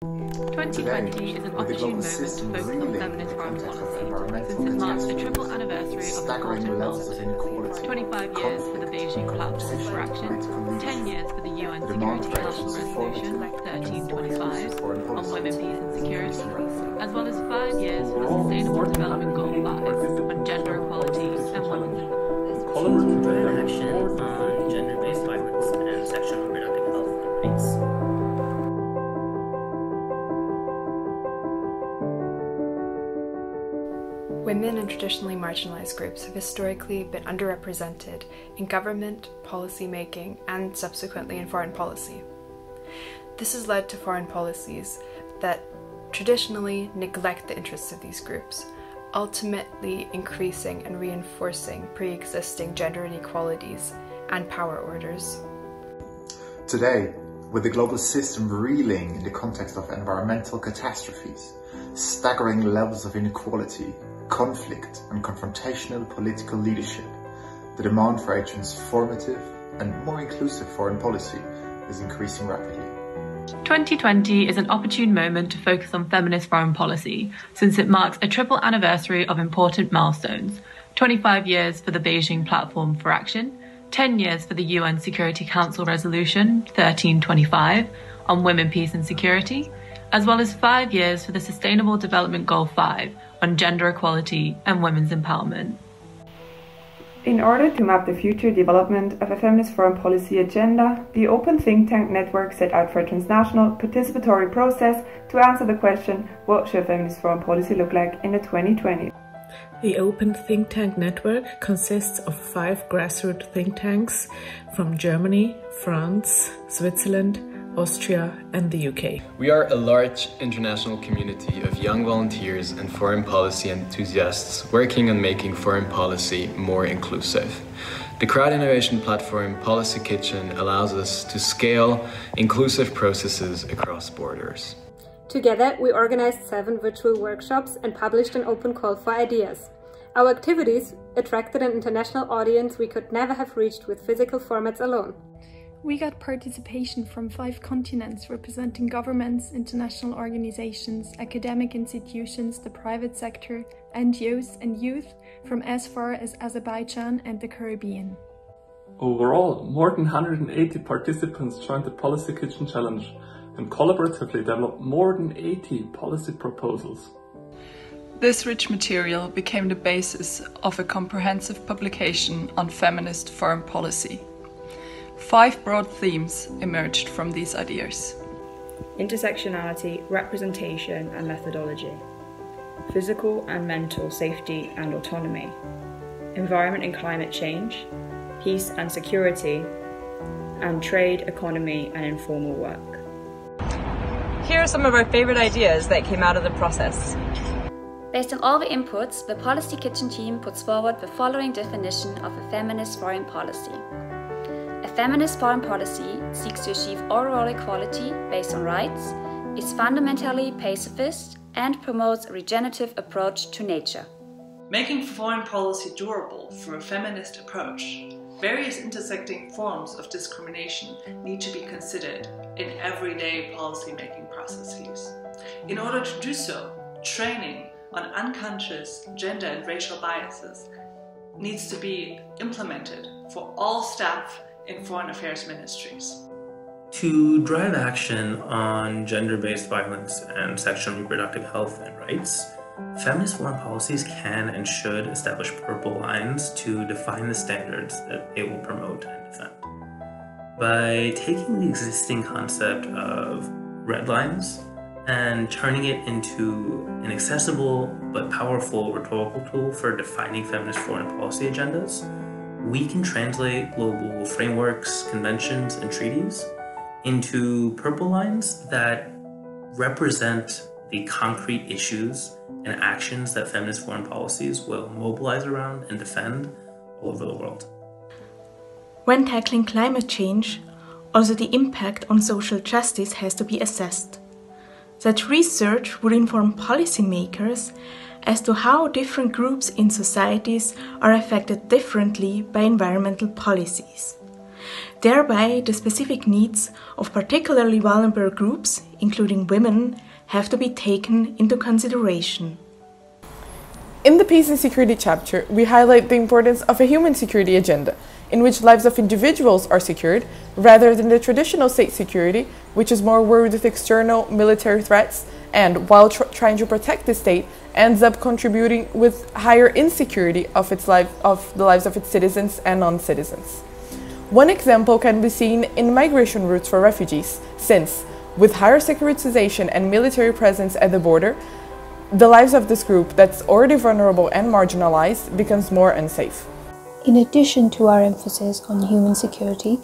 2020 is an opportune moment to focus on feminist foreign policy, since it marks the triple anniversary of important milestones: 25 years for the Beijing Platform for Action, 10 years for the UN Security Council Resolution 1325 on women, peace and security, as well as 5 years for the Sustainable Development Goal 5 on gender equality and women's Drive action on gender-based violence and sexual and reproductive health and rights. Women and traditionally marginalized groups have historically been underrepresented in government, policy making, and subsequently in foreign policy. This has led to foreign policies that traditionally neglect the interests of these groups, ultimately increasing and reinforcing pre-existing gender inequalities and power orders. Today, with the global system reeling in the context of environmental catastrophes, staggering levels of inequality, conflict and confrontational political leadership, the demand for a transformative and more inclusive foreign policy is increasing rapidly. 2020 is an opportune moment to focus on feminist foreign policy, since it marks a triple anniversary of important milestones: 25 years for the Beijing Platform for Action, 10 years for the UN Security Council Resolution 1325 on women, peace and security, as well as 5 years for the Sustainable Development Goal 5 on gender equality and women's empowerment. In order to map the future development of a feminist foreign policy agenda, the Open Think Tank Network set out for a transnational participatory process to answer the question, what should feminist foreign policy look like in the 2020s? The Open Think Tank Network consists of 5 grassroots think tanks from Germany, France, Switzerland, Austria and the UK. We are a large international community of young volunteers and foreign policy enthusiasts working on making foreign policy more inclusive. The crowd innovation platform Policy Kitchen allows us to scale inclusive processes across borders. Together, we organized 7 virtual workshops and published an open call for ideas. Our activities attracted an international audience we could never have reached with physical formats alone. We got participation from 5 continents representing governments, international organizations, academic institutions, the private sector, NGOs and youth from as far as Azerbaijan and the Caribbean. Overall, more than 180 participants joined the Policy Kitchen Challenge and collaboratively developed more than 80 policy proposals. This rich material became the basis of a comprehensive publication on feminist foreign policy. 5 broad themes emerged from these ideas: intersectionality, representation and methodology, physical and mental safety and autonomy, environment and climate change, peace and security, and trade, economy and informal work. Here are some of our favorite ideas that came out of the process. Based on all the inputs, the Policy Kitchen team puts forward the following definition of a feminist foreign policy. A feminist foreign policy seeks to achieve overall equality based on rights, is fundamentally pacifist, and promotes a regenerative approach to nature. Making foreign policy durable through a feminist approach, various intersecting forms of discrimination need to be considered in everyday policy-making processes. In order to do so, training on unconscious gender and racial biases needs to be implemented for all staff in foreign affairs ministries. To drive action on gender-based violence and sexual and reproductive health and rights, feminist foreign policies can and should establish purple lines to define the standards that they will promote and defend. By taking the existing concept of red lines and turning it into an accessible but powerful rhetorical tool for defining feminist foreign policy agendas, we can translate global frameworks, conventions, and treaties into purple lines that represent the concrete issues and actions that feminist foreign policies will mobilize around and defend all over the world. When tackling climate change, also the impact on social justice has to be assessed. Such research would inform policymakers as to how different groups in societies are affected differently by environmental policies. Thereby, the specific needs of particularly vulnerable groups, including women, have to be taken into consideration. In the Peace and Security chapter, we highlight the importance of a human security agenda, in which lives of individuals are secured, rather than the traditional state security, which is more worried with external military threats, and while trying to protect the state, ends up contributing with higher insecurity of the lives of its citizens and non-citizens. One example can be seen in migration routes for refugees, since, with higher securitization and military presence at the border, the lives of this group that's already vulnerable and marginalized becomes more unsafe. In addition to our emphasis on human security,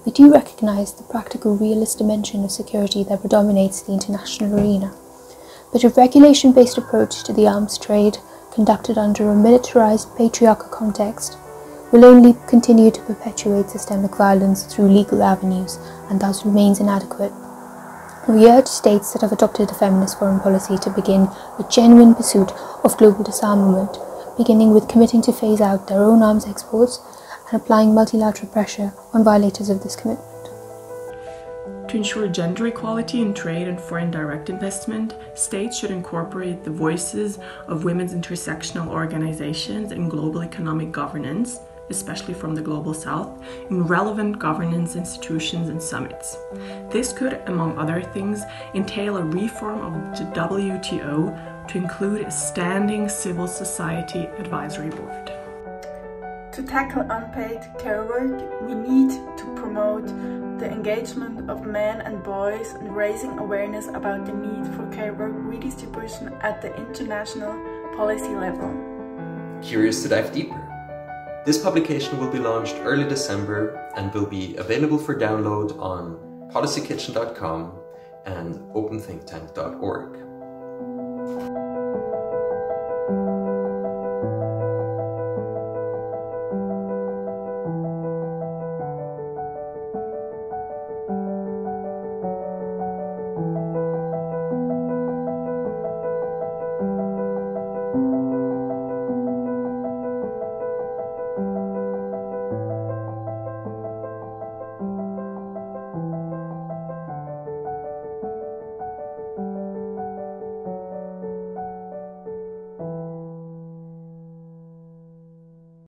we do recognise the practical realist dimension of security that predominates the international arena. But a regulation-based approach to the arms trade, conducted under a militarised patriarchal context, will only continue to perpetuate systemic violence through legal avenues and thus remains inadequate. We urge states that have adopted a feminist foreign policy to begin a genuine pursuit of global disarmament, beginning with committing to phase out their own arms exports and applying multilateral pressure on violators of this commitment. To ensure gender equality in trade and foreign direct investment, states should incorporate the voices of women's intersectional organizations in global economic governance, especially from the Global South, in relevant governance institutions and summits. This could, among other things, entail a reform of the WTO to include a standing civil society advisory board. To tackle unpaid care work, we need to promote the engagement of men and boys and raising awareness about the need for care work redistribution at the international policy level. Curious to dive deeper? This publication will be launched early December and will be available for download on policykitchen.com and openthinktank.org.